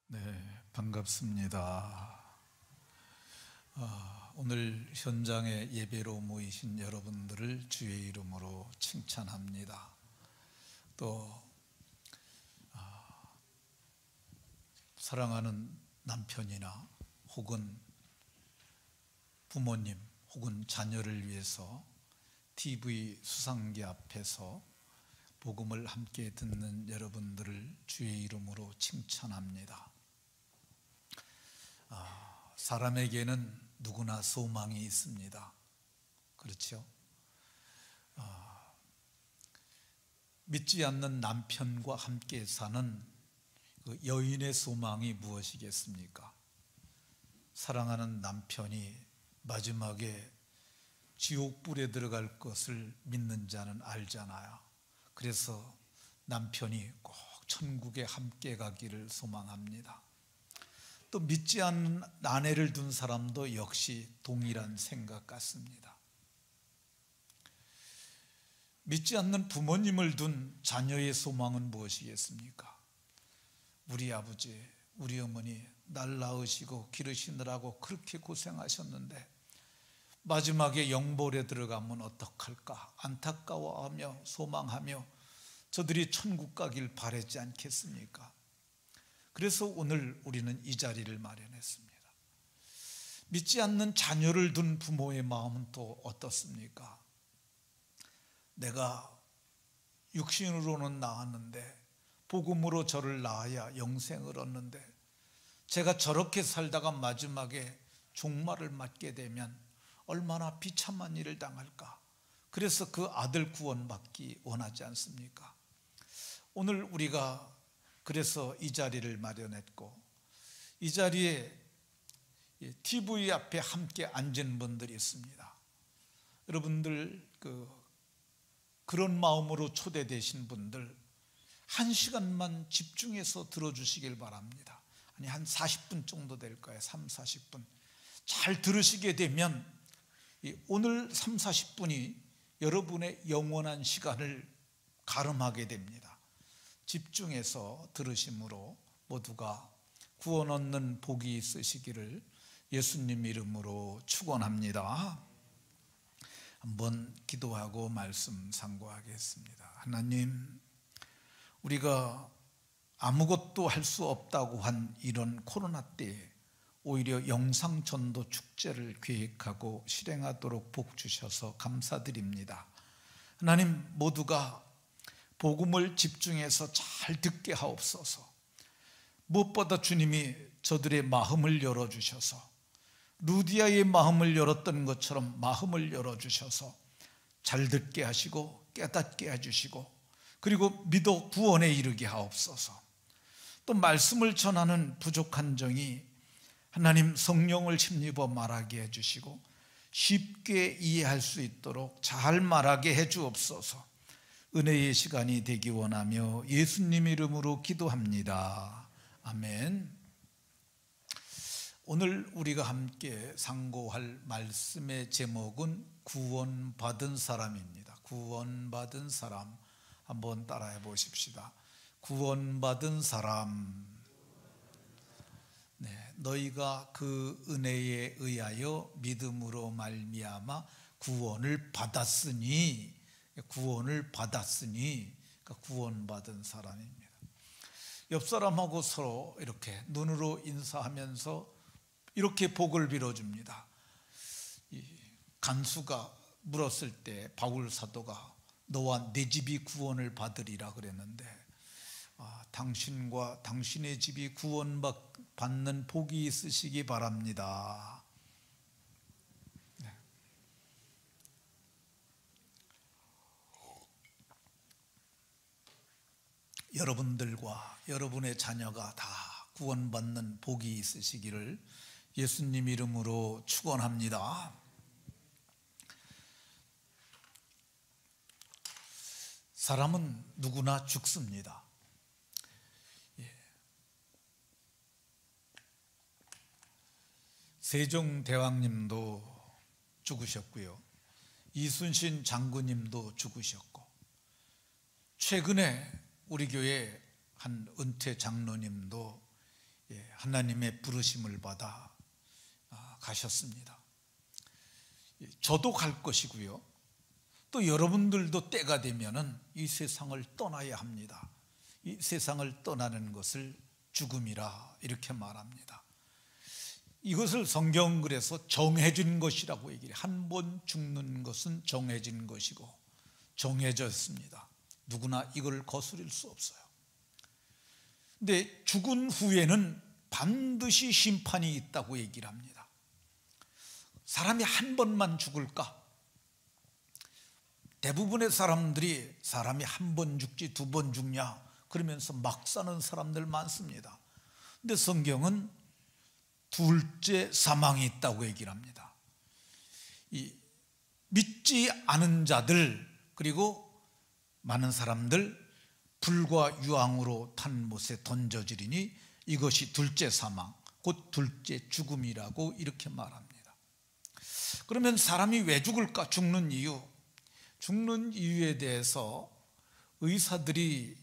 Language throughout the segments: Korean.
네, 반갑습니다. 오늘 현장에 예배로 모이신 여러분들을 주의 이름으로 칭찬합니다. 또 사랑하는 남편이나 혹은 부모님 혹은 자녀를 위해서 TV 수상기 앞에서 복음을 함께 듣는 여러분들을 주의 이름으로 칭찬합니다. 사람에게는 누구나 소망이 있습니다. 그렇죠? 믿지 않는 남편과 함께 사는 그 여인의 소망이 무엇이겠습니까? 사랑하는 남편이 마지막에 지옥불에 들어갈 것을 믿는 자는 알잖아요. 그래서 남편이 꼭 천국에 함께 가기를 소망합니다. 또 믿지 않는 아내를 둔 사람도 역시 동일한 생각 같습니다. 믿지 않는 부모님을 둔 자녀의 소망은 무엇이겠습니까? 우리 아버지, 우리 어머니 날 낳으시고 기르시느라고 그렇게 고생하셨는데 마지막에 영벌에 들어가면 어떡할까 안타까워하며 소망하며 저들이 천국 가길 바라지 않겠습니까? 그래서 오늘 우리는 이 자리를 마련했습니다. 믿지 않는 자녀를 둔 부모의 마음은 또 어떻습니까? 내가 육신으로는 낳았는데 복음으로 저를 낳아야 영생을 얻는데 제가 저렇게 살다가 마지막에 종말을 맞게 되면 얼마나 비참한 일을 당할까? 그래서 그 아들 구원받기 원하지 않습니까? 오늘 우리가 그래서 이 자리를 마련했고 이 자리에 TV 앞에 함께 앉은 분들이 있습니다. 여러분들 그런 마음으로 초대되신 분들 1시간만 집중해서 들어주시길 바랍니다. 아니 한 40분 정도 될 거예요. 3, 40분 잘 들으시게 되면 오늘 3, 40분이 여러분의 영원한 시간을 가름하게 됩니다. 집중해서 들으심으로 모두가 구원 얻는 복이 있으시기를 예수님 이름으로 축원합니다. 한번 기도하고 말씀 상고하겠습니다. 하나님, 우리가 아무것도 할 수 없다고 한 이런 코로나 때에 오히려 영상전도 축제를 계획하고 실행하도록 복 주셔서 감사드립니다. 하나님, 모두가 복음을 집중해서 잘 듣게 하옵소서. 무엇보다 주님이 저들의 마음을 열어주셔서 루디아의 마음을 열었던 것처럼 마음을 열어주셔서 잘 듣게 하시고 깨닫게 해주시고 그리고 믿어 구원에 이르게 하옵소서. 또 말씀을 전하는 부족한 정이 하나님 성령을 힘입어 말하게 해주시고 쉽게 이해할 수 있도록 잘 말하게 해주옵소서. 은혜의 시간이 되기 원하며 예수님 이름으로 기도합니다. 아멘. 오늘 우리가 함께 상고할 말씀의 제목은 구원받은 사람입니다. 구원받은 사람. 한번 따라해 보십시다. 구원받은 사람. 네, 너희가 그 은혜에 의하여 믿음으로 말미암아 구원을 받았으니 그러니까 구원받은 사람입니다. 옆 사람하고 서로 이렇게 눈으로 인사하면서 이렇게 복을 빌어줍니다. 간수가 물었을 때 바울 사도가 너와 내 집이 구원을 받으리라 그랬는데 당신과 당신의 집이 구원받는 복이 있으시기 바랍니다. 여러분들과 여러분의 자녀가 다 구원받는 복이 있으시기를 예수님 이름으로 축원합니다. 사람은 누구나 죽습니다. 세종대왕님도 죽으셨고요, 이순신 장군님도 죽으셨고, 최근에 우리 교회 한 은퇴 장로님도 하나님의 부르심을 받아 가셨습니다. 저도 갈 것이고요, 또 여러분들도 때가 되면은 이 세상을 떠나야 합니다. 이 세상을 떠나는 것을 죽음이라 이렇게 말합니다. 이것을 성경 그래서 정해진 것이라고 얘기해요. 한 번 죽는 것은 정해진 것이고 정해졌습니다. 누구나 이걸 거스릴 수 없어요. 근데 죽은 후에는 반드시 심판이 있다고 얘기를 합니다. 사람이 한 번만 죽을까? 대부분의 사람들이 사람이 한 번 죽지 두 번 죽냐 그러면서 막 사는 사람들 많습니다. 근데 성경은 둘째 사망이 있다고 얘기를 합니다. 이 믿지 않은 자들 그리고 많은 사람들 불과 유황으로 탄 못에 던져지리니 이것이 둘째 사망 곧 둘째 죽음이라고 이렇게 말합니다. 그러면 사람이 왜 죽을까? 죽는 이유에 대해서 의사들이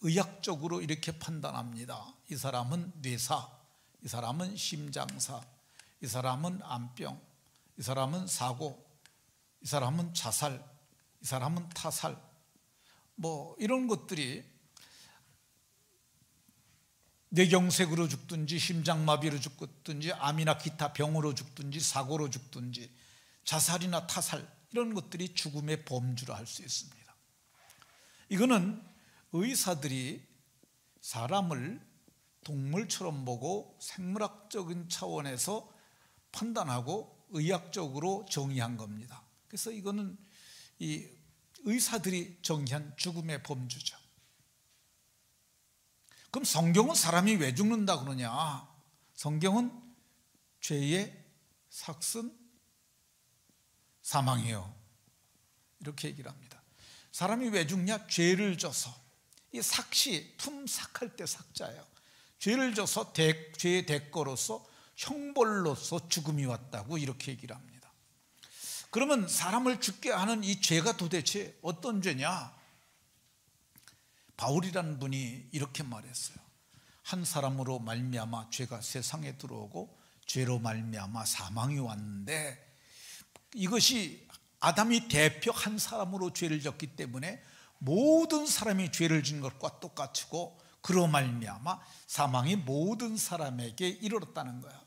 의학적으로 이렇게 판단합니다. 이 사람은 뇌사, 이 사람은 심장사, 이 사람은 암병, 이 사람은 사고, 이 사람은 자살, 이 사람은 타살, 뭐 이런 것들이 뇌경색으로 죽든지 심장마비로 죽든지 암이나 기타 병으로 죽든지 사고로 죽든지 자살이나 타살 이런 것들이 죽음의 범주라 할 수 있습니다. 이거는 의사들이 사람을 동물처럼 보고 생물학적인 차원에서 판단하고 의학적으로 정의한 겁니다. 그래서 이거는 이 의사들이 정의한 죽음의 범주죠. 그럼 성경은 사람이 왜 죽는다 그러냐? 성경은 죄의 삭은 사망이에요. 이렇게 얘기를 합니다. 사람이 왜 죽냐? 죄를 져서. 이 삭시 품삭할 때 삭자예요. 죄를 져서 죄의 대가로서 형벌로서 죽음이 왔다고 이렇게 얘기를 합니다. 그러면 사람을 죽게 하는 이 죄가 도대체 어떤 죄냐? 바울이라는 분이 이렇게 말했어요. 한 사람으로 말미암아 죄가 세상에 들어오고 죄로 말미암아 사망이 왔는데 이것이 아담이 대표 한 사람으로 죄를 졌기 때문에 모든 사람이 죄를 진 것과 똑같고 그로 말미암아 사망이 모든 사람에게 이르렀다는 거야.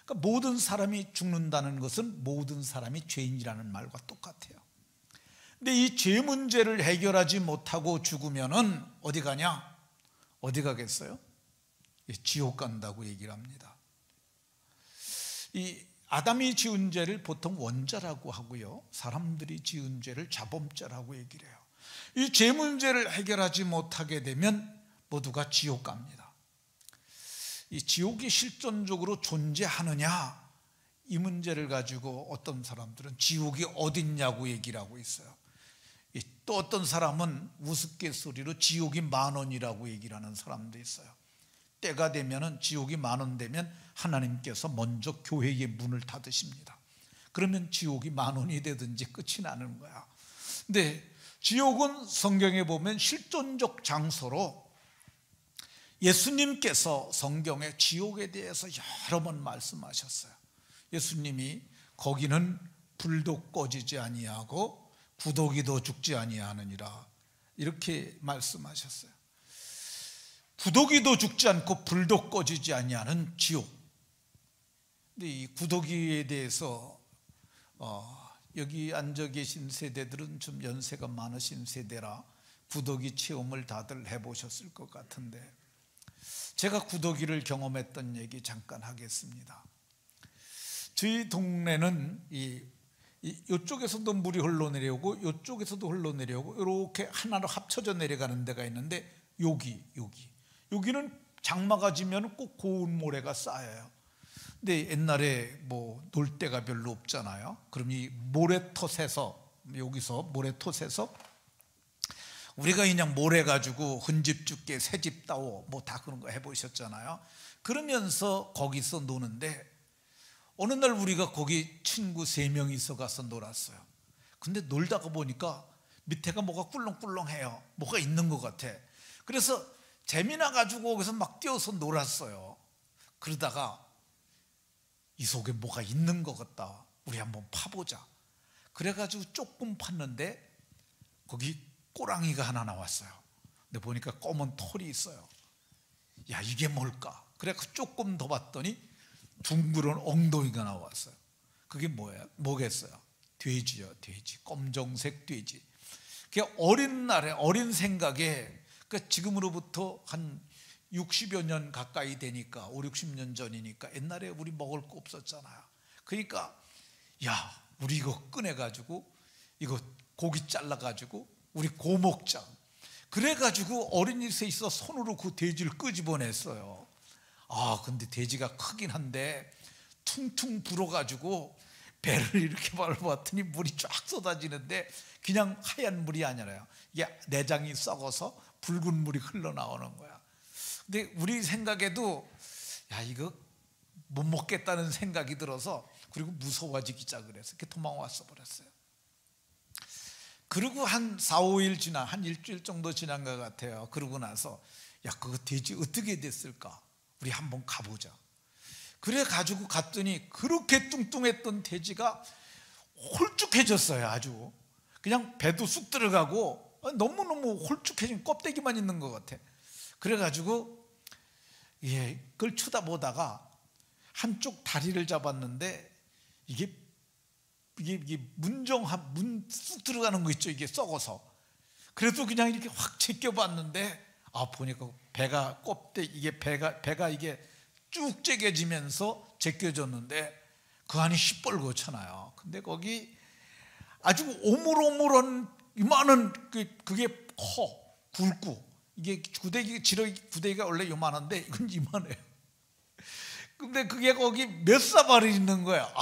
그러니까 모든 사람이 죽는다는 것은 모든 사람이 죄인이라는 말과 똑같아요. 근데 이 죄 문제를 해결하지 못하고 죽으면은 어디 가냐? 어디 가겠어요? 지옥 간다고 얘기를 합니다. 이 아담이 지은 죄를 보통 원죄라고 하고요, 사람들이 지은 죄를 자범죄라고 얘기를 해요. 이 죄 문제를 해결하지 못하게 되면 모두가 지옥 갑니다. 이 지옥이 실존적으로 존재하느냐, 이 문제를 가지고 어떤 사람들은 지옥이 어딨냐고 얘기를 하고 있어요. 또 어떤 사람은 우스갯소리로 지옥이 10,000원이라고 얘기를 하는 사람도 있어요. 때가 되면은 지옥이 10,000원 되면 하나님께서 먼저 교회의 문을 닫으십니다. 그러면 지옥이 10,000원이 되든지 끝이 나는 거야. 근데 지옥은 성경에 보면 실존적 장소로 예수님께서 성경에 지옥에 대해서 여러 번 말씀하셨어요. 예수님이 거기는 불도 꺼지지 아니하고 구더기도 죽지 아니하느니라 이렇게 말씀하셨어요. 구더기도 죽지 않고 불도 꺼지지 아니하는 지옥. 근데 이 구더기에 대해서 여기 앉아 계신 세대들은 좀 연세가 많으신 세대라 구더기 체험을 다들 해보셨을 것 같은데, 제가 구더기를 경험했던 얘기 잠깐 하겠습니다. 저희 동네는 이쪽에서도 물이 흘러내려오고 이쪽에서도 흘러내려오고 이렇게 하나로 합쳐져 내려가는 데가 있는데 여기는 장마가 지면 꼭 고운 모래가 쌓여요. 근데 옛날에 뭐 놀 데가 별로 없잖아요. 그럼 이 모래텄에서, 여기서 모래텄에서 우리가 그냥 모래 가지고 흔집 죽게 새집 따오 뭐 다 그런 거 해보셨잖아요. 그러면서 거기서 노는데 어느 날 우리가 거기 친구 3명이서 가서 놀았어요. 근데 놀다가 보니까 밑에가 뭐가 꿀렁꿀렁해요. 뭐가 있는 것 같아. 그래서 재미나 가지고 거기서 막 뛰어서 놀았어요. 그러다가 이 속에 뭐가 있는 것 같다, 우리 한번 파보자. 그래가지고 조금 팠는데 거기 꼬랑이가 하나 나왔어요. 근데 보니까 검은 털이 있어요. 야, 이게 뭘까? 그래서 조금 더 봤더니 둥그런 엉덩이가 나왔어요. 그게 뭐겠어요? 돼지요, 돼지. 검정색 돼지. 그게 어린 날에, 어린 생각에, 그러니까 지금으로부터 한 60여 년 가까이 되니까, 5, 60년 전이니까 옛날에 우리 먹을 거 없었잖아요. 그러니까 야, 우리 이거 꺼내가지고 이거 고기 잘라가지고 우리 고 먹자. 그래가지고 어린이 셋이서 손으로 그 돼지를 끄집어냈어요. 근데 돼지가 크긴 한데 퉁퉁 불어가지고 배를 이렇게 밟아봤더니 물이 쫙 쏟아지는데 그냥 하얀 물이 아니라요, 이게 내장이 썩어서 붉은 물이 흘러나오는 거야. 근데 우리 생각에도 야, 이거 못 먹겠다는 생각이 들어서, 그리고 무서워지기 시작을 해서 이렇게 도망왔어 버렸어요. 그리고 한 4, 5일 지나, 한 일주일 정도 지난 것 같아요. 그러고 나서 야, 그거 돼지 어떻게 됐을까? 우리 한번 가보자. 그래 가지고 갔더니 그렇게 뚱뚱했던 돼지가 홀쭉해졌어요. 아주 그냥 배도 쑥 들어가고 너무너무 홀쭉해진 껍데기만 있는 것 같아. 그래 가지고 그걸 쳐다보다가 한쪽 다리를 잡았는데 이게 문정한 문 쑥 들어가는 거 있죠, 이게 썩어서. 그래도 그냥 이렇게 확 제껴봤는데 보니까 배가 배가 이게 쭉 제껴지면서 제껴졌는데 그 안이 시뻘겋잖아요. 근데 거기 아주 오물오물한 이만한 그게 굵고, 이게 구데기가 원래 요만한데 이건 이만해요. 근데 그게 거기 몇 사발이 있는 거야.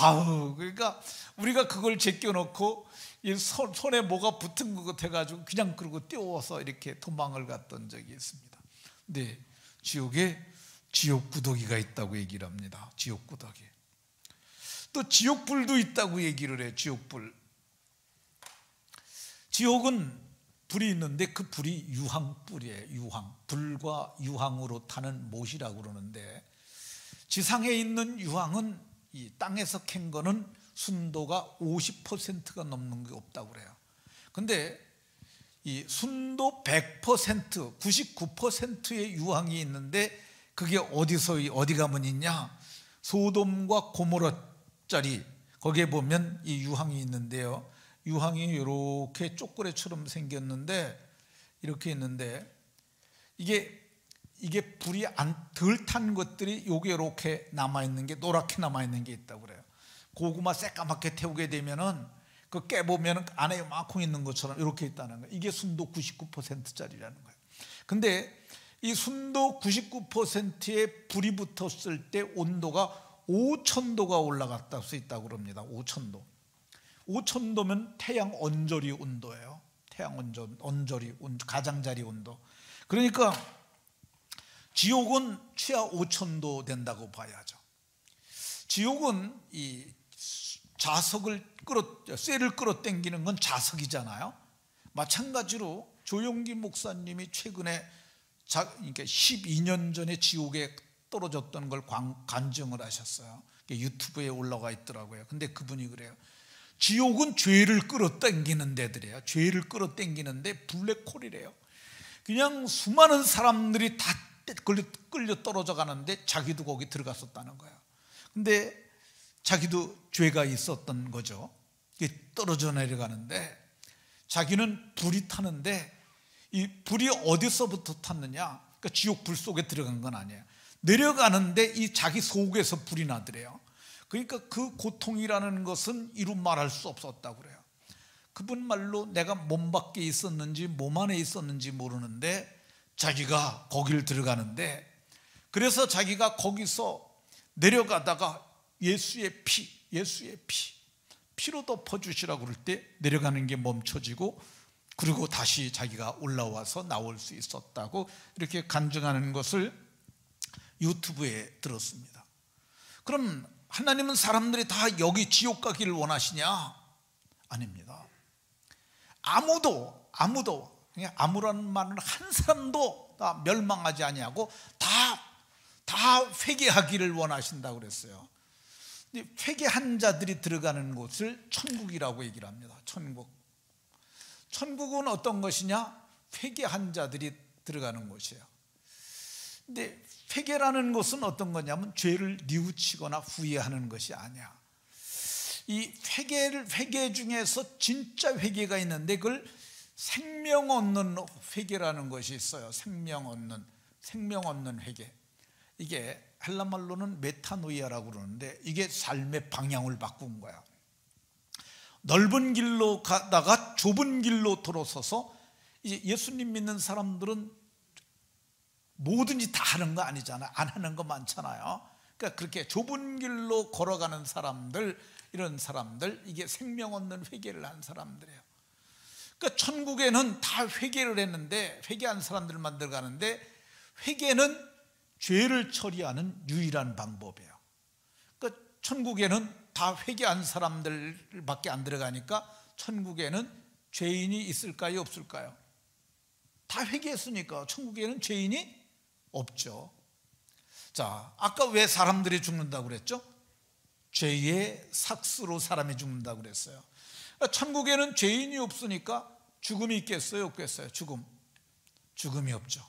그러니까 우리가 그걸 제껴놓고 이 손에 뭐가 붙은 것 같아가지고 그냥 그러고 띄워서 이렇게 도망을 갔던 적이 있습니다. 근데 지옥에 지옥구더기가 있다고 얘기를 합니다. 지옥구더기. 또 지옥불도 있다고 얘기를 해요. 지옥불. 지옥은 불이 있는데 그 불이 유황불이에요. 유황. 불과 유황으로 타는 못이라고 그러는데, 지상에 있는 유황은 이 땅에서 캔 거는 순도가 50%가 넘는 게 없다고 그래요. 근데 이 순도 100%, 99%의 유황이 있는데 그게 어디 가면 있냐? 소돔과 고모라짜리, 거기에 보면 이 유황이 있는데요. 유황이 이렇게 초콜릿처럼 생겼는데 이렇게 있는데 이게 불이 덜 탄 것들이 요게 이렇게 남아있는 게, 노랗게 남아있는 게 있다고 그래요. 고구마 새까맣게 태우게 되면은 그 깨보면 안에 요만큼 있는 것처럼 이렇게 있다는 거예요. 이게 순도 99%짜리라는 거예요. 근데 이 순도 99%의 불이 붙었을 때 온도가 5000도가 올라갔다 수 있다고 그럽니다. 5000도. 5000도면 태양 언저리 온도예요. 태양 언저리 온도, 가장자리 온도. 그러니까 지옥은 최하 5000도 된다고 봐야죠. 지옥은 이 쇠를 끌어당기는 건 자석이잖아요. 마찬가지로 조용기 목사님이 최근에 그러니까 12년 전에 지옥에 떨어졌던 걸 간증을 하셨어요. 유튜브에 올라가 있더라고요. 근데 그분이 그래요. 지옥은 죄를 끌어당기는 데들이에요. 죄를 끌어당기는데 블랙홀이래요. 그냥 수많은 사람들이 다 끌려 떨어져 가는데 자기도 거기 들어갔었다는 거예요. 근데 자기도 죄가 있었던 거죠. 떨어져 내려가는데 자기는 불이 타는데 이 불이 어디서부터 탔느냐? 그러니까 지옥 불 속에 들어간 건 아니에요. 내려가는데 이 자기 속에서 불이 나더래요. 그러니까 그 고통이라는 것은 이루 말할 수 없었다고 그래요. 그분 말로 내가 몸 밖에 있었는지 몸 안에 있었는지 모르는데 자기가 거기를 들어가는데, 그래서 자기가 거기서 내려가다가 예수의 피로 덮어주시라고 그럴 때 내려가는 게 멈춰지고, 그리고 다시 자기가 올라와서 나올 수 있었다고 이렇게 간증하는 것을 유튜브에 들었습니다. 그럼 하나님은 사람들이 다 여기 지옥 가기를 원하시냐? 아닙니다. 아무라는 말은 한 사람도 다 멸망하지 아니하고 다 다 회개하기를 원하신다고 그랬어요. 회개한 자들이 들어가는 곳을 천국이라고 얘기를 합니다. 천국은 어떤 것이냐? 회개한 자들이 들어가는 곳이에요. 근데 회개라는 것은 어떤 거냐면 죄를 뉘우치거나 후회하는 것이 아니야. 이 회개 중에서 진짜 회개가 있는데 그걸 생명 얻는 회개라는 것이 있어요. 생명 얻는 회개. 이게 헬라말로는 메타노이아라고 그러는데 이게 삶의 방향을 바꾼 거야. 넓은 길로 가다가 좁은 길로 들어서서, 이제 예수님 믿는 사람들은 뭐든지 다 하는 거 아니잖아요. 안 하는 거 많잖아요. 그러니까 그렇게 좁은 길로 걸어가는 사람들, 이런 사람들, 이게 생명 얻는 회개를 한 사람들이에요. 그러니까 천국에는 다 회개를 했는데, 회개한 사람들만 들어가는데, 회개는 죄를 처리하는 유일한 방법이에요. 그러니까 천국에는 다 회개한 사람들밖에 안 들어가니까 천국에는 죄인이 있을까요, 없을까요? 다 회개했으니까 천국에는 죄인이 없죠. 자, 아까 왜 사람들이 죽는다고 그랬죠? 죄의 삭스로 사람이 죽는다고 그랬어요. 그러니까 천국에는 죄인이 없으니까 죽음이 있겠어요, 없겠어요? 죽음이 없죠.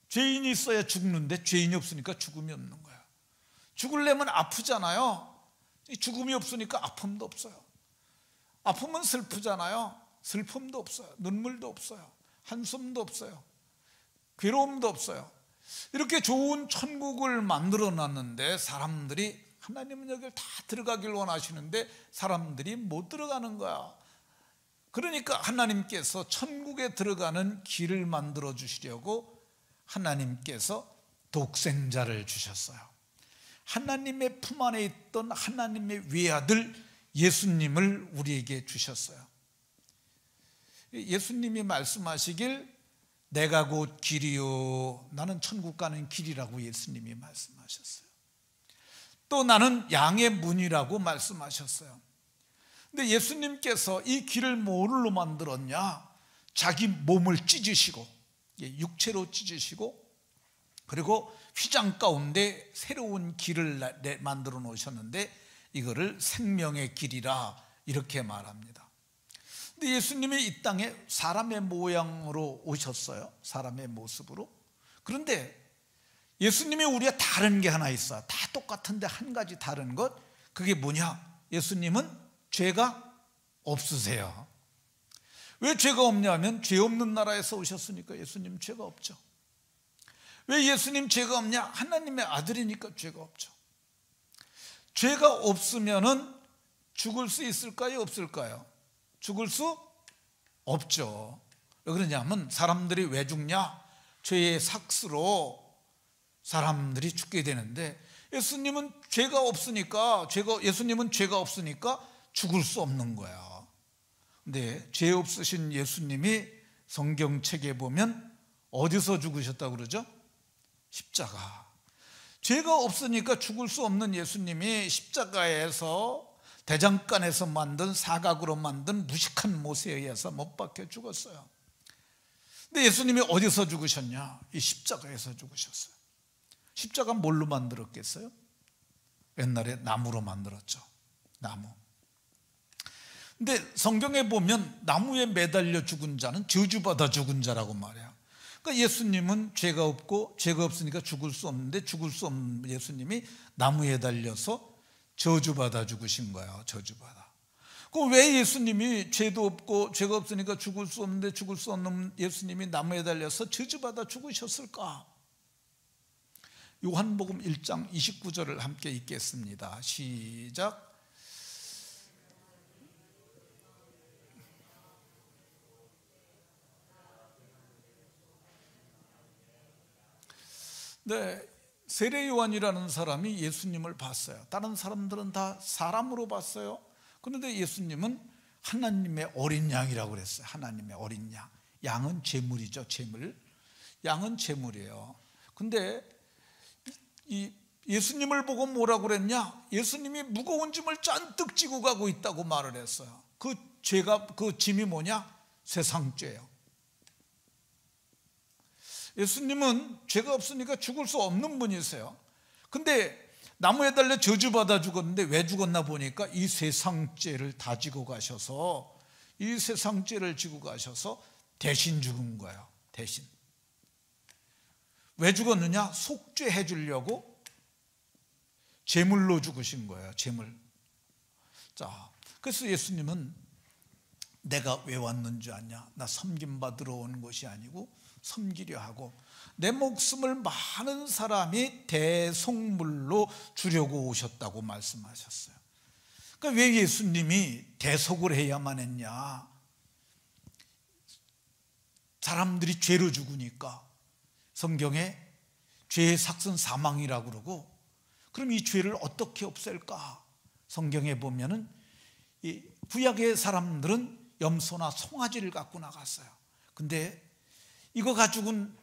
죄인이 있어야 죽는데 죄인이 없으니까 죽음이 없는 거야. 죽으려면 아프잖아요. 죽음이 없으니까 아픔도 없어요. 아픔은 슬프잖아요. 슬픔도 없어요. 눈물도 없어요. 한숨도 없어요. 괴로움도 없어요. 이렇게 좋은 천국을 만들어 놨는데 사람들이, 하나님은 여기를 다 들어가길 원하시는데 사람들이 못 들어가는 거야. 그러니까 하나님께서 천국에 들어가는 길을 만들어 주시려고 하나님께서 독생자를 주셨어요. 하나님의 품 안에 있던 하나님의 외아들 예수님을 우리에게 주셨어요. 예수님이 말씀하시길 내가 곧 길이요, 나는 천국 가는 길이라고 예수님이 말씀하셨어요. 또 나는 양의 문이라고 말씀하셨어요. 근데 예수님께서 이 길을 뭐로 만들었냐? 자기 몸을 찢으시고, 육체로 찢으시고, 그리고 휘장 가운데 새로운 길을 만들어 놓으셨는데 이거를 생명의 길이라 이렇게 말합니다. 근데 예수님이 이 땅에 사람의 모양으로 오셨어요. 사람의 모습으로. 그런데 예수님이 우리가 다른 게 하나 있어요. 다 똑같은데 한 가지 다른 것, 그게 뭐냐? 예수님은 죄가 없으세요. 왜 죄가 없냐면 죄 없는 나라에서 오셨으니까 예수님 죄가 없죠. 왜 예수님 죄가 없냐? 하나님의 아들이니까 죄가 없죠. 죄가 없으면은 죽을 수 있을까요, 없을까요? 죽을 수 없죠. 왜 그러냐면 사람들이 왜 죽냐? 죄의 삭스로 사람들이 죽게 되는데 예수님은 죄가 없으니까 죽을 수 없는 거야. 근데 죄 없으신 예수님이 성경책에 보면 어디서 죽으셨다고 그러죠? 십자가. 죄가 없으니까 죽을 수 없는 예수님이 십자가에서, 대장간에서 만든 사각으로 만든 무식한 못에 의해서 못 박혀 죽었어요. 근데 예수님이 어디서 죽으셨냐? 이 십자가에서 죽으셨어요. 십자가 뭘로 만들었겠어요? 옛날에 나무로 만들었죠. 나무. 근데 성경에 보면 나무에 매달려 죽은 자는 저주받아 죽은 자라고 말해요. 그러니까 예수님은 죄가 없고 죄가 없으니까 죽을 수 없는데 죽을 수 없는 예수님이 나무에 달려서 저주받아 죽으신 거예요. 저주받아. 그럼 왜 예수님이 죄도 없고 죄가 없으니까 죽을 수 없는데 죽을 수 없는 예수님이 나무에 달려서 저주받아 죽으셨을까? 요한복음 1장 29절을 함께 읽겠습니다. 시작. 네, 세례 요한이라는 사람이 예수님을 봤어요. 다른 사람들은 다 사람으로 봤어요. 그런데 예수님은 하나님의 어린 양이라고 그랬어요. 하나님의 어린 양. 양은 제물이죠. 제물. 양은 제물이에요. 근데 이 예수님을 보고 뭐라고 그랬냐? 예수님이 무거운 짐을 잔뜩 지고 가고 있다고 말을 했어요. 그 짐이 뭐냐? 세상 죄예요. 예수님은 죄가 없으니까 죽을 수 없는 분이세요. 근데 나무에 달려 저주받아 죽었는데 왜 죽었나 보니까 이 세상 죄를 다 지고 가셔서, 이 세상 죄를 지고 가셔서 대신 죽은 거예요. 대신. 왜 죽었느냐? 속죄해 주려고 제물로 죽으신 거예요. 제물. 자, 그래서 예수님은 내가 왜 왔는지 아냐? 나 섬김받으러 온 것이 아니고 섬기려 하고 내 목숨을 많은 사람이 대속물로 주려고 오셨다고 말씀하셨어요. 그러니까 왜 예수님이 대속을 해야만 했냐? 사람들이 죄로 죽으니까 성경에 죄의 삭은 사망이라고 그러고, 그럼 이 죄를 어떻게 없앨까? 성경에 보면은 이 구약의 사람들은 염소나 송아지를 갖고 나갔어요. 근데 이거 가지고는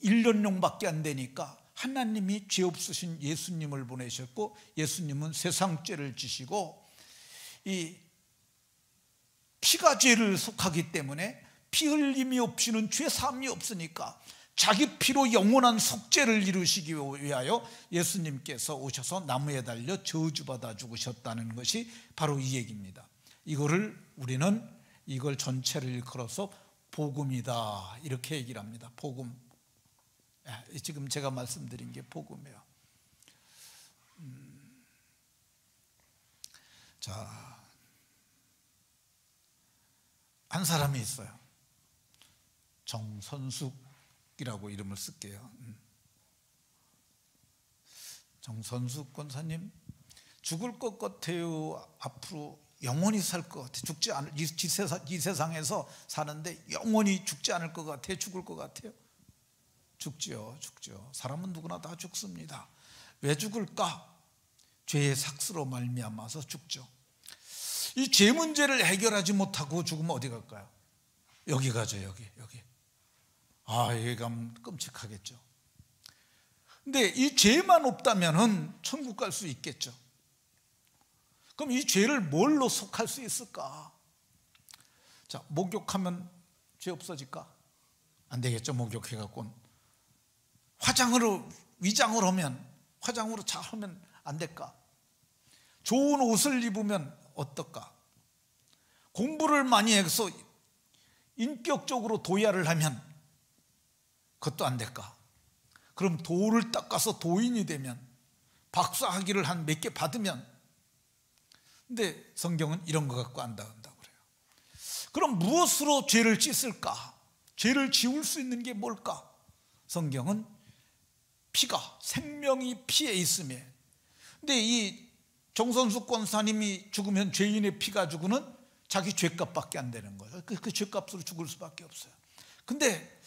1년용밖에 안 되니까 하나님이 죄 없으신 예수님을 보내셨고, 예수님은 세상 죄를 지시고 이 피가 죄를 속하기 때문에 피 흘림이 없이는 죄 사함이 없으니까 자기 피로 영원한 속죄를 이루시기 위하여 예수님께서 오셔서 나무에 달려 저주받아 죽으셨다는 것이 바로 이 얘기입니다. 이거를 우리는 이걸 전체를 일컬어서 복음이다 이렇게 얘기를 합니다. 복음. 지금 제가 말씀드린 게 복음이에요. 자, 한 사람이 있어요. 정선숙이라고 이름을 쓸게요. 정선숙 권사님, 죽을 것 같아요? 앞으로 영원히 살 것 같아요? 죽지 않을, 이 세상에서 사는데 영원히 죽지 않을 것 같아요? 죽을 것 같아요? 죽지요. 사람은 누구나 다 죽습니다. 왜 죽을까? 죄의 삭스로 말미암아서 죽죠. 이 죄 문제를 해결하지 못하고 죽으면 어디 갈까요? 여기 가죠. 여기. 여기 가면 끔찍하겠죠. 근데 이 죄만 없다면은 천국 갈 수 있겠죠. 그럼 이 죄를 뭘로 속할 수 있을까? 자, 목욕하면 죄 없어질까? 안 되겠죠. 목욕해갖고는. 위장을 하면, 화장으로 잘 하면 안 될까? 좋은 옷을 입으면 어떨까? 공부를 많이 해서 인격적으로 도야를 하면 그것도 안 될까? 그럼 도를 닦아서 도인이 되면, 박사학위를 한 몇 개 받으면. 근데 성경은 이런 거 갖고 안 다룬다고 그래요. 그럼 무엇으로 죄를 씻을까? 죄를 지울 수 있는 게 뭘까? 성경은 피가, 생명이 피에 있음에. 근데 이 정선숙 권사님이 죽으면 죄인의 피 가지고는 자기 죄값밖에 안 되는 거예요. 그 죄값으로 죽을 수밖에 없어요. 근데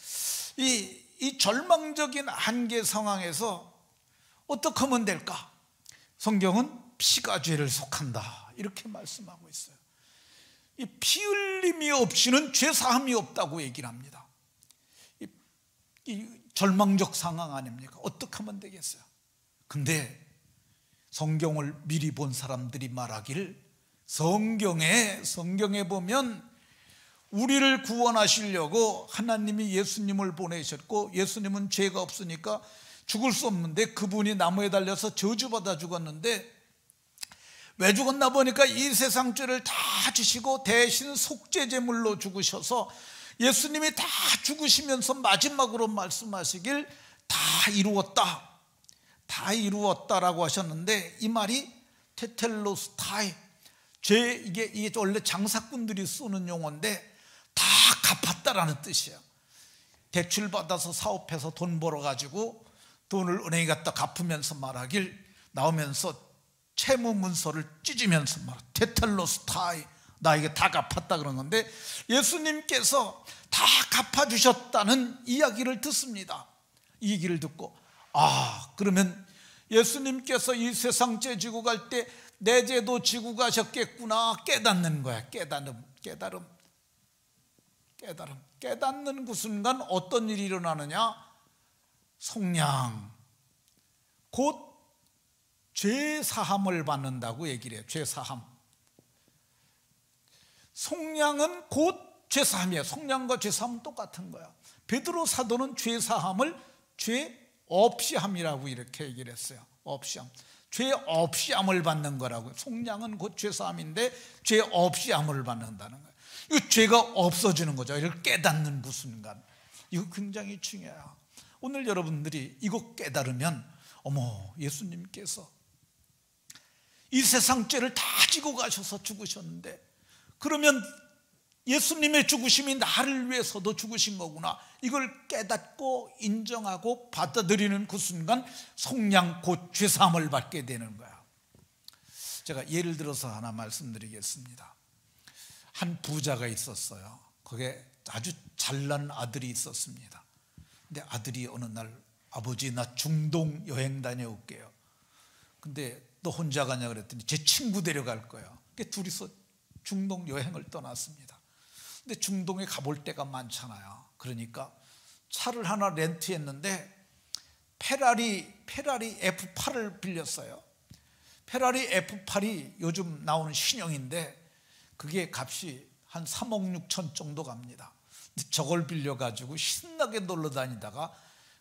이 절망적인 한계 상황에서 어떻게 하면 될까? 성경은 피가 죄를 속한다 이렇게 말씀하고 있어요. 이 피 흘림이 없이는 죄 사함이 없다고 얘기를 합니다. 이 절망적 상황 아닙니까? 어떻게 하면 되겠어요? 근데 성경을 미리 본 사람들이 말하기를, 성경에 보면 우리를 구원하시려고 하나님이 예수님을 보내셨고, 예수님은 죄가 없으니까 죽을 수 없는데 그분이 나무에 달려서 저주받아 죽었는데, 왜 죽었나 보니까 이 세상 죄를 다 지시고 대신 속죄제물로 죽으셔서 예수님이 다 죽으시면서 마지막으로 말씀하시길 다 이루었다라고 하셨는데, 이 말이 테텔로스타이, 이게 원래 장사꾼들이 쓰는 용어인데 다 갚았다라는 뜻이에요. 대출 받아서 사업해서 돈 벌어가지고 돈을 은행에 갖다 갚으면서 말하길, 나오면서 채무 문서를 찢으면서 테텔로스타이, 나 이게 다 갚았다 그런 건데, 예수님께서 다 갚아주셨다는 이야기를 듣습니다. 이 얘기를 듣고, 그러면 예수님께서 이 세상 죄 지고 갈 때 내 죄도 지고 가셨겠구나 깨닫는 거야. 깨닫는 그 순간 어떤 일이 일어나느냐? 속량, 곧 죄사함을 받는다고 얘기를 해요. 죄사함. 속량은 곧 죄사함이에요. 속량과 죄사함은 똑같은 거야. 베드로 사도는 죄사함을 죄 없이 함이라고 이렇게 얘기를 했어요. 없이 함. 죄 없이 함을 받는 거라고요. 속량은 곧 죄사함인데 죄 없이 함을 받는다는 거예요. 이 죄가 없어지는 거죠. 이걸 깨닫는 그 순간. 이거 굉장히 중요해요. 오늘 여러분들이 이거 깨달으면 어머, 예수님께서 이 세상 죄를 다 지고 가셔서 죽으셨는데, 그러면 예수님의 죽으심이 나를 위해서도 죽으신 거구나, 이걸 깨닫고 인정하고 받아들이는 그 순간 속량 곧 죄사함을 받게 되는 거야. 제가 예를 들어서 하나 말씀드리겠습니다. 한 부자가 있었어요. 거기에 아주 잘난 아들이 있었습니다. 근데 아들이 어느 날, 아버지 나 중동 여행 다녀올게요. 근데 너 혼자 가냐 그랬더니 제 친구 데려갈 거예요. 둘이서 중동 여행을 떠났습니다. 근데 중동에 가볼 데가 많잖아요. 그러니까 차를 하나 렌트했는데 페라리 F8을 빌렸어요. 페라리 F8이 요즘 나오는 신형인데 그게 값이 한 3억 6천 정도 갑니다. 근데 저걸 빌려가지고 신나게 놀러 다니다가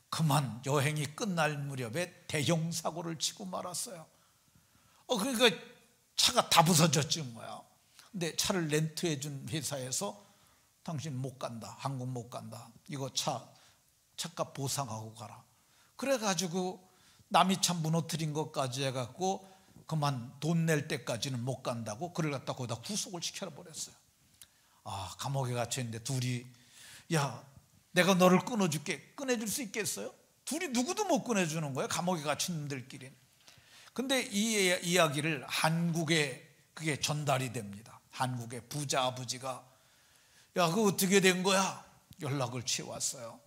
그만 여행이 끝날 무렵에 대형 사고를 치고 말았어요. 그러니까 차가 다 부서졌지 뭐야. 근데 차를 렌트해 준 회사에서 당신 못 간다, 한국 못 간다, 이거 차값 보상하고 가라. 그래가지고 남이 차 무너뜨린 것까지 해갖고 그만 돈 낼 때까지는 못 간다고 그를 갖다 거기다 구속을 시켜버렸어요. 감옥에 갇혀있는데 둘이, 야 내가 너를 끊어줄게, 끊어줄 수 있겠어요? 둘이 누구도 못 끊어주는 거예요, 감옥에 갇힌 놈들끼리. 근데 이 이야기를 한국에 그게 전달이 됩니다. 한국의 부자 아버지가, 야 그거 어떻게 된 거야? 연락을 취해왔어요.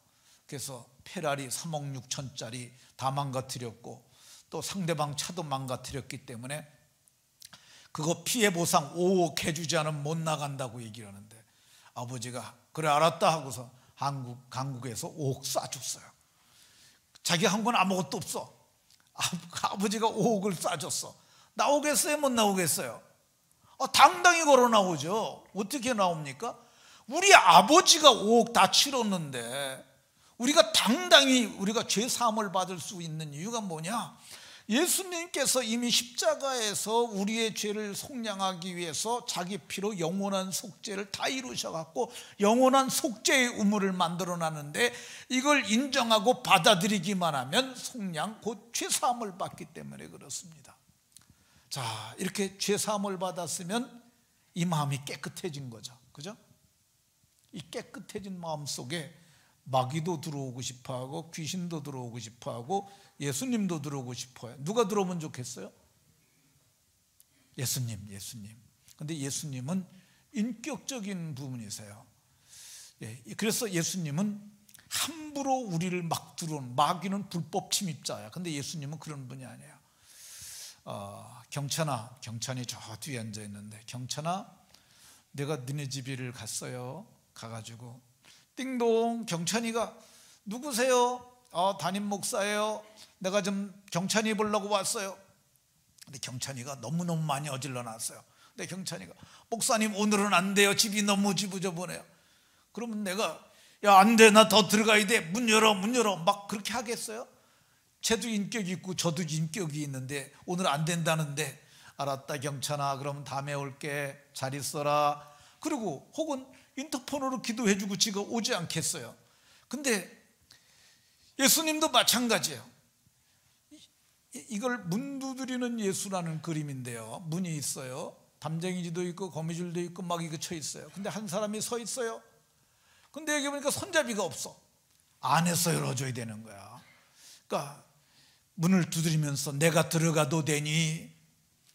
그래서 페라리 3억 6천짜리 다 망가뜨렸고 또 상대방 차도 망가뜨렸기 때문에 그거 피해 보상 5억 해주지 않으면 못 나간다고 얘기를 하는데, 아버지가 그래 알았다 하고서 한국에서 5억 쏴줬어요. 자기 한 건 아무것도 없어. 아버지가 5억을 쏴줬어. 나오겠어요? 못 나오겠어요? 당당히 걸어 나오죠. 어떻게 나옵니까? 우리 아버지가 5억 다 치렀는데 우리가 당당히 우리가 죄사함을 받을 수 있는 이유가 뭐냐? 예수님께서 이미 십자가에서 우리의 죄를 속량하기 위해서 자기 피로 영원한 속죄를 다 이루셔갖고 영원한 속죄의 우물을 만들어놨는데, 이걸 인정하고 받아들이기만 하면 속량 곧 죄사함을 받기 때문에 그렇습니다. 자, 이렇게 죄사함을 받았으면 이 마음이 깨끗해진 거죠. 그죠? 이 깨끗해진 마음 속에 마귀도 들어오고 싶어하고 귀신도 들어오고 싶어하고 예수님도 들어오고 싶어요. 누가 들어오면 좋겠어요? 예수님. 근데 예수님은 인격적인 부분이세요. 그래서 예수님은 함부로 우리를 막 들어오는, 마귀는 불법 침입자야. 근데 예수님은 그런 분이 아니에요. 경찬이 저 뒤에 앉아 있는데, 경찬아 내가 너네 집을 갔어요. 가가지고 띵동, 경찬이가 누구세요? 담임 목사예요. 내가 좀 경찬이 보려고 왔어요. 근데 경찬이가 너무너무 많이 어질러 놨어요. 근데 경찬이가 목사님 오늘은 안 돼요, 집이 너무 지저분해요. 그러면 내가 야 안 돼, 나 더 들어가야 돼, 문 열어 막 그렇게 하겠어요? 쟤도 인격이 있고 저도 인격이 있는데 오늘 안 된다는데, 알았다 경찬아 그럼 다음에 올게, 잘 있어라. 그리고 혹은 인터폰으로 기도해주고 지가 오지 않겠어요? 근데 예수님도 마찬가지예요. 이걸 문 두드리는 예수라는 그림인데요, 문이 있어요. 담쟁이도 있고 거미줄도 있고 막 이거 쳐 있어요. 근데 한 사람이 서 있어요. 근데 여기 보니까 손잡이가 없어. 안에서 열어줘야 되는 거야. 그러니까 문을 두드리면서 내가 들어가도 되니?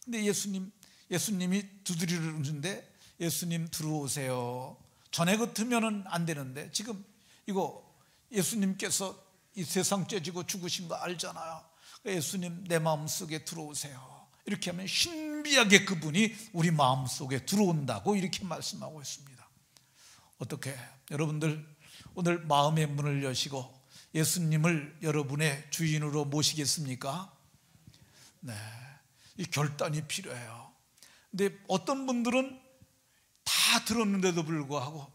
근데 예수님이 두드리는데 예수님 들어오세요. 전에 같으면 안 되는데, 지금 이거 예수님께서 이 세상 죄지고 죽으신 거 알잖아요. 예수님 내 마음속에 들어오세요. 이렇게 하면 신비하게 그분이 우리 마음속에 들어온다고 이렇게 말씀하고 있습니다. 어떻게 여러분들 오늘 마음의 문을 여시고 예수님을 여러분의 주인으로 모시겠습니까? 네, 이 결단이 필요해요. 근데 어떤 분들은 다 들었는데도 불구하고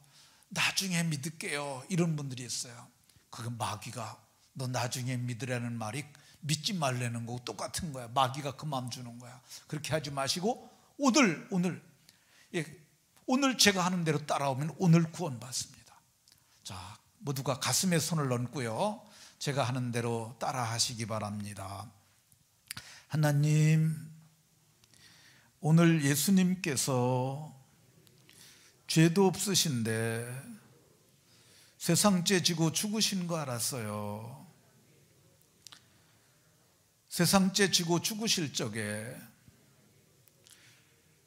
나중에 믿을게요, 이런 분들이 있어요. 그게 마귀가 너 나중에 믿으라는 말이 믿지 말라는 거고 똑같은 거야. 마귀가 그 마음 주는 거야. 그렇게 하지 마시고 오늘 제가 하는 대로 따라오면 오늘 구원받습니다. 자, 모두가 가슴에 손을 얹고요, 제가 하는 대로 따라 하시기 바랍니다. 하나님, 오늘 예수님께서 죄도 없으신데 세상 죄 지고 죽으신 거 알았어요. 세상 죄 지고 죽으실 적에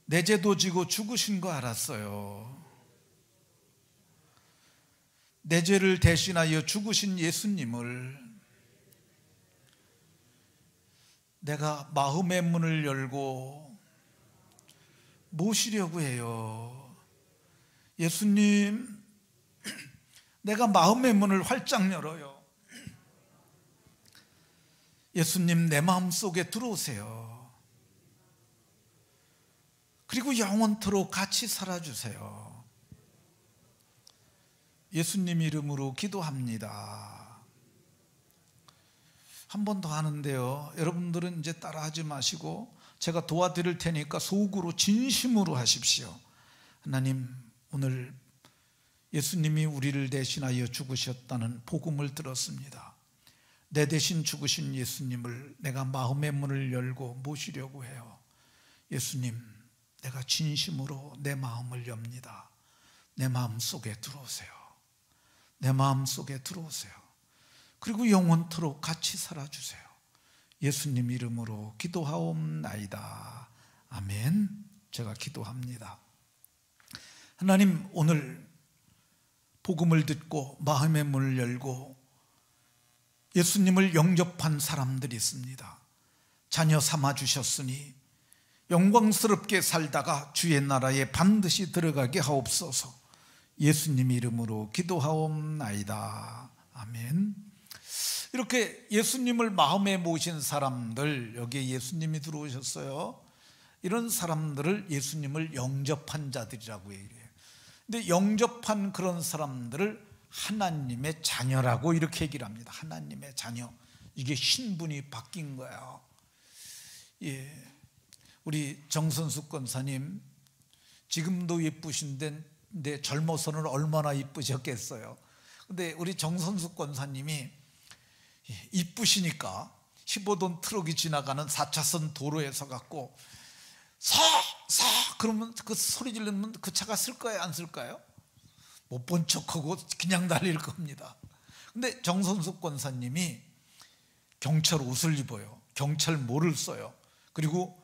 내 죄도 지고 죽으신 거 알았어요. 내 죄를 대신하여 죽으신 예수님을 내가 마음의 문을 열고 모시려고 해요. 예수님, 내가 마음의 문을 활짝 열어요. 예수님, 내 마음 속에 들어오세요. 그리고 영원토록 같이 살아주세요. 예수님 이름으로 기도합니다. 한 번 더 하는데요, 여러분들은 이제 따라하지 마시고 제가 도와드릴 테니까 속으로 진심으로 하십시오. 하나님, 오늘 예수님이 우리를 대신하여 죽으셨다는 복음을 들었습니다. 내 대신 죽으신 예수님을 내가 마음의 문을 열고 모시려고 해요. 예수님, 내가 진심으로 내 마음을 엽니다. 내 마음 속에 들어오세요. 내 마음 속에 들어오세요. 그리고 영원토록 같이 살아주세요. 예수님 이름으로 기도하옵나이다. 아멘. 제가 기도합니다. 하나님, 오늘 복음을 듣고 마음의 문을 열고 예수님을 영접한 사람들이 있습니다. 자녀 삼아주셨으니 영광스럽게 살다가 주의 나라에 반드시 들어가게 하옵소서. 예수님 이름으로 기도하옵나이다. 아멘. 이렇게 예수님을 마음에 모신 사람들, 여기에 예수님이 들어오셨어요. 이런 사람들을 예수님을 영접한 자들이라고 얘기해요. 근데 영접한 그런 사람들을 하나님의 자녀라고 이렇게 얘기를 합니다. 하나님의 자녀. 이게 신분이 바뀐 거예요. 예. 우리 정선숙 권사님, 지금도 예쁘신데 젊어서는 얼마나 이쁘셨겠어요. 근데 우리 정선숙 권사님이 이쁘시니까 15톤 트럭이 지나가는 4차선 도로에 서갖고 서 그러면 그 소리 지르면 그 차가 쓸까요, 안 쓸까요? 못 본 척하고 그냥 달릴 겁니다. 근데 정선숙 권사님이 경찰 옷을 입어요. 경찰 모를 써요. 그리고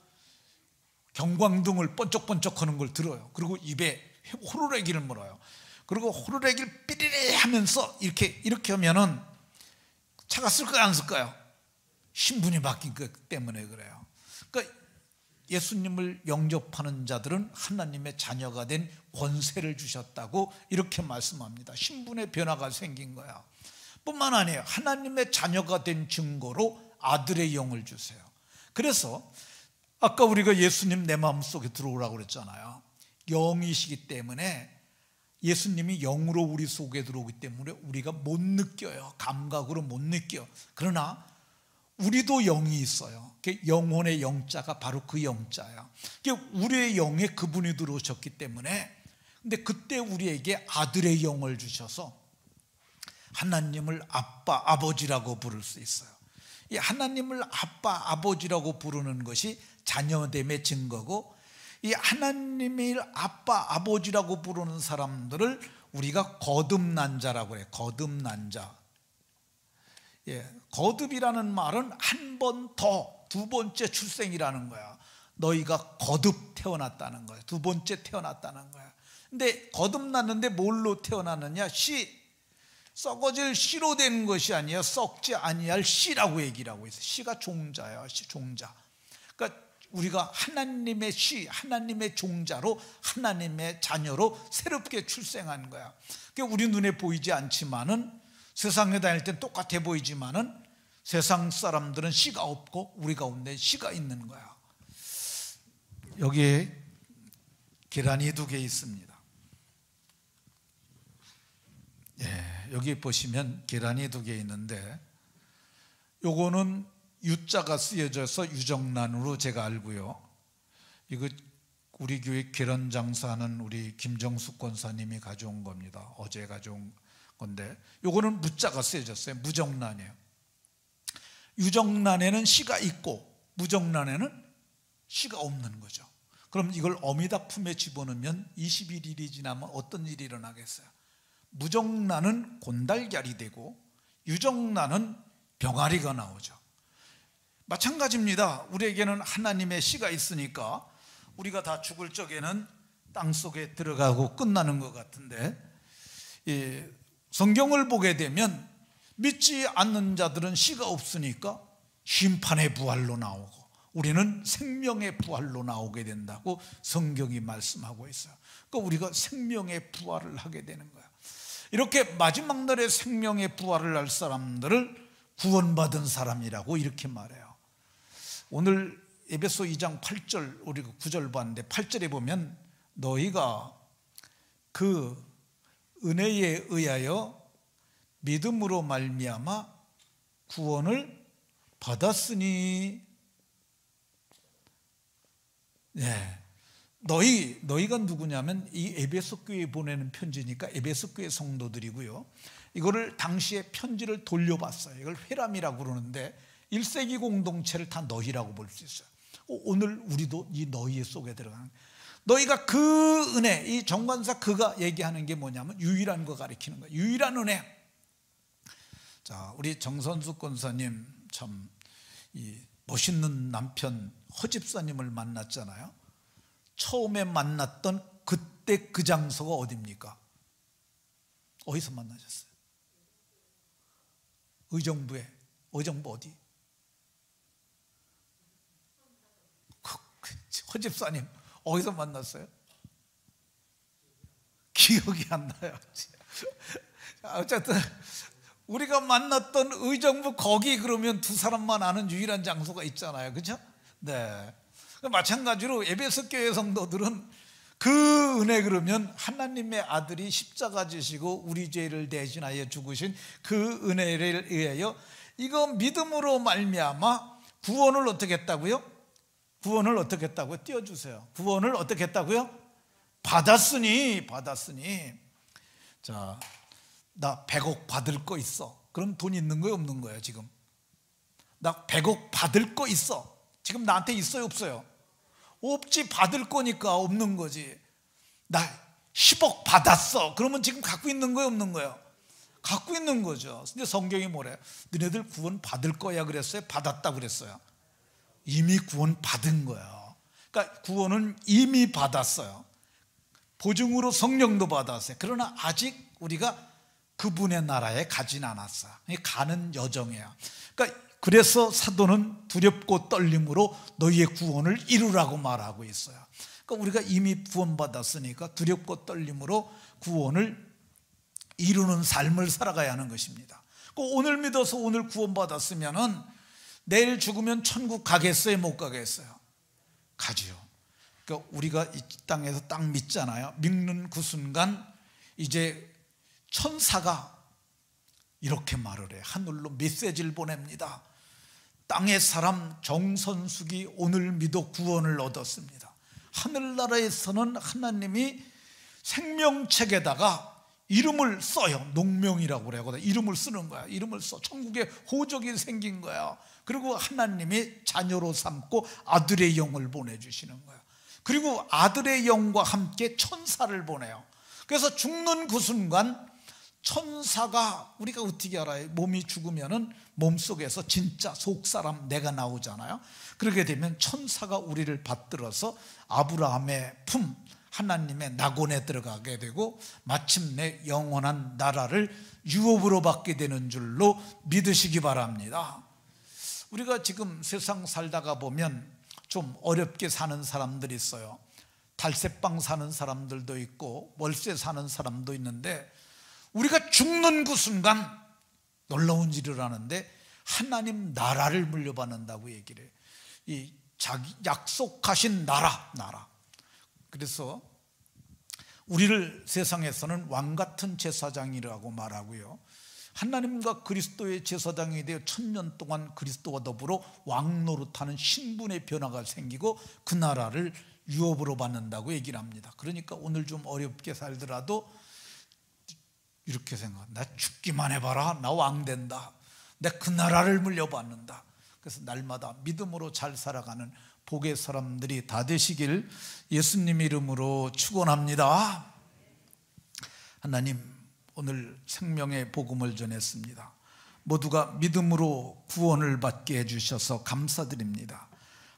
경광등을 번쩍번쩍 하는 걸 들어요. 그리고 입에 호루라기를 물어요. 그리고 호루라기를 삐리리 하면서 이렇게 하면은 차가 쓸까요, 안 쓸까요? 신분이 바뀐 것 때문에 그래요. 그러니까 예수님을 영접하는 자들은 하나님의 자녀가 된 권세를 주셨다고 이렇게 말씀합니다. 신분의 변화가 생긴 거야. 뿐만 아니에요. 하나님의 자녀가 된 증거로 아들의 영을 주세요. 그래서 아까 우리가 예수님 내 마음속에 들어오라고 그랬잖아요. 영이시기 때문에 예수님이 영으로 우리 속에 들어오기 때문에 우리가 못 느껴요. 감각으로 못 느껴. 그러나 우리도 영이 있어요. 영혼의 영자가 바로 그 영자야. 우리의 영에 그분이 들어오셨기 때문에, 근데 그때 우리에게 아들의 영을 주셔서 하나님을 아빠, 아버지라고 부를 수 있어요. 이 하나님을 아빠, 아버지라고 부르는 것이 자녀됨의 증거고, 이 하나님을 아빠, 아버지라고 부르는 사람들을 우리가 거듭난 자라고 해요. 거듭난 자. 예, 거듭이라는 말은 한 번 더, 두 번째 출생이라는 거야. 너희가 거듭 태어났다는 거야. 두 번째 태어났다는 거야. 근데 거듭났는데 뭘로 태어났느냐? 썩어질 씨로 된 것이 아니야. 썩지 아니할 씨라고 얘기를 하고 있어요. 씨가 종자야. 종자. 그러니까 우리가 하나님의 씨, 하나님의 종자로, 하나님의 자녀로 새롭게 출생한 거야. 그러니까 우리 눈에 보이지 않지만은, 세상에 다닐 땐 똑같아 보이지만은 세상 사람들은 씨가 없고 우리 가운데 씨가 있는 거야. 여기에 계란이 2개 있습니다. 여기 보시면 계란이 2개 있는데 요거는 U자가 쓰여져서 유정란으로 제가 알고요. 이거 우리 교회 계란 장사하는 우리 김정숙 권사님이 가져온 겁니다. 어제 가져온 건데 요거는 무자가 쓰여졌어요. 무정란이에요. 유정란에는 씨가 있고 무정란에는 씨가 없는 거죠. 그럼 이걸 어미닭품에 집어넣으면 21일이 지나면 어떤 일이 일어나겠어요? 무정란은 곤달걀이 되고 유정란은 병아리가 나오죠. 마찬가지입니다. 우리에게는 하나님의 씨가 있으니까 우리가 다 죽을 적에는 땅속에 들어가고 끝나는 것 같은데, 성경을 보게 되면 믿지 않는 자들은 씨가 없으니까 심판의 부활로 나오고 우리는 생명의 부활로 나오게 된다고 성경이 말씀하고 있어요. 그러니까 우리가 생명의 부활을 하게 되는 거예요. 이렇게 마지막 날에 생명의 부활을 할 사람들을 구원받은 사람이라고 이렇게 말해요. 오늘 에베소 2장 8절 우리가 9절 봤는데 8절에 보면 너희가 그 은혜에 의하여 믿음으로 말미암아 구원을 받았으니, 너희가 누구냐면 이 에베소 교회에 보내는 편지니까 에베소 교회 성도들이고요. 이거를 당시에 편지를 돌려봤어요. 이걸 회람이라고 그러는데 1세기 공동체를 다 너희라고 볼 수 있어요. 오늘 우리도 이 너희 속에 들어가는, 너희가 그 은혜, 이 정관사 그가 얘기하는 게 뭐냐면 유일한 거 가리키는 거예요. 유일한 은혜. 자, 우리 정선숙 권사님 참 이 멋있는 남편 허 집사님을 만났잖아요. 처음에 만났던 그때 그 장소가 어디입니까? 어디서 만나셨어요? 의정부에. 의정부 어디? 허 집사님 어디서 만났어요? 기억이 안 나요. 어쨌든 우리가 만났던 의정부 거기 그러면 두 사람만 아는 유일한 장소가 있잖아요. 그렇죠? 네. 마찬가지로 에베소 교회 성도들은 그 은혜, 그러면 하나님의 아들이 십자가 지시고 우리 죄를 대신하여 죽으신 그 은혜를 의하여 이거 믿음으로 말미암아 구원을 어떻게 했다고요? 구원을 어떻게 했다고요? 띄워주세요. 구원을 어떻게 했다고요? 받았으니. 자, 나 100억 받을 거 있어. 그럼 돈 있는 거예요, 없는 거예요? 지금 나 100억 받을 거 있어. 지금 나한테 있어요, 없어요? 없지. 받을 거니까 없는 거지. 나 10억 받았어. 그러면 지금 갖고 있는 거예요, 없는 거예요? 갖고 있는 거죠. 근데 성경이 뭐래요? 너네들 구원 받을 거야 그랬어요? 받았다 그랬어요? 이미 구원 받은 거예요. 그러니까 구원은 이미 받았어요. 보증으로 성령도 받았어요. 그러나 아직 우리가 그분의 나라에 가진 않았어요. 가는 여정이에요. 그러니까 그래서 사도는 두렵고 떨림으로 너희의 구원을 이루라고 말하고 있어요. 그러니까 우리가 이미 구원받았으니까 두렵고 떨림으로 구원을 이루는 삶을 살아가야 하는 것입니다. 오늘 믿어서 오늘 구원받았으면은 내일 죽으면 천국 가겠어요, 못 가겠어요? 가지요. 그러니까 우리가 이 땅에서 딱 믿잖아요. 믿는 그 순간 이제 천사가 이렇게 말을 해요. 하늘로 메시지를 보냅니다. 땅의 사람 정선숙이 오늘 믿어 구원을 얻었습니다. 하늘나라에서는 하나님이 생명책에다가 이름을 써요. 농명이라고 그래요. 이름을 쓰는 거야. 이름을 써. 천국에 호적이 생긴 거야. 그리고 하나님이 자녀로 삼고 아들의 영을 보내주시는 거야. 그리고 아들의 영과 함께 천사를 보내요. 그래서 죽는 그 순간 천사가, 우리가 어떻게 알아요? 몸이 죽으면은 몸속에서 진짜 속사람 내가 나오잖아요. 그렇게 되면 천사가 우리를 받들어서 아브라함의 품, 하나님의 낙원에 들어가게 되고 마침내 영원한 나라를 유업으로 받게 되는 줄로 믿으시기 바랍니다. 우리가 지금 세상 살다가 보면 좀 어렵게 사는 사람들이 있어요. 달새방 사는 사람들도 있고 월세 사는 사람도 있는데, 우리가 죽는 그 순간 놀라운 일을 하는데 하나님 나라를 물려받는다고 얘기를 해요. 이 자기 약속하신 나라. 그래서 우리를 세상에서는 왕같은 제사장이라고 말하고요, 하나님과 그리스도의 제사장이 되어 1000년 동안 그리스도와 더불어 왕노릇하는 신분의 변화가 생기고 그 나라를 유업으로 받는다고 얘기를 합니다. 그러니까 오늘 좀 어렵게 살더라도 이렇게 생각, 나 죽기만 해봐라, 나 왕 된다, 내가 그 나라를 물려받는다. 그래서 날마다 믿음으로 잘 살아가는 복의 사람들이 다 되시길 예수님 이름으로 축원합니다. 하나님, 오늘 생명의 복음을 전했습니다. 모두가 믿음으로 구원을 받게 해주셔서 감사드립니다.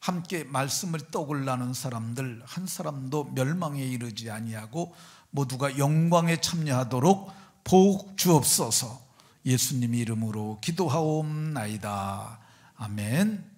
함께 말씀을 떡을 나눈 사람들 한 사람도 멸망에 이르지 아니하고 모두가 영광에 참여하도록 복 주옵소서. 예수님 이름으로 기도하옵나이다. 아멘.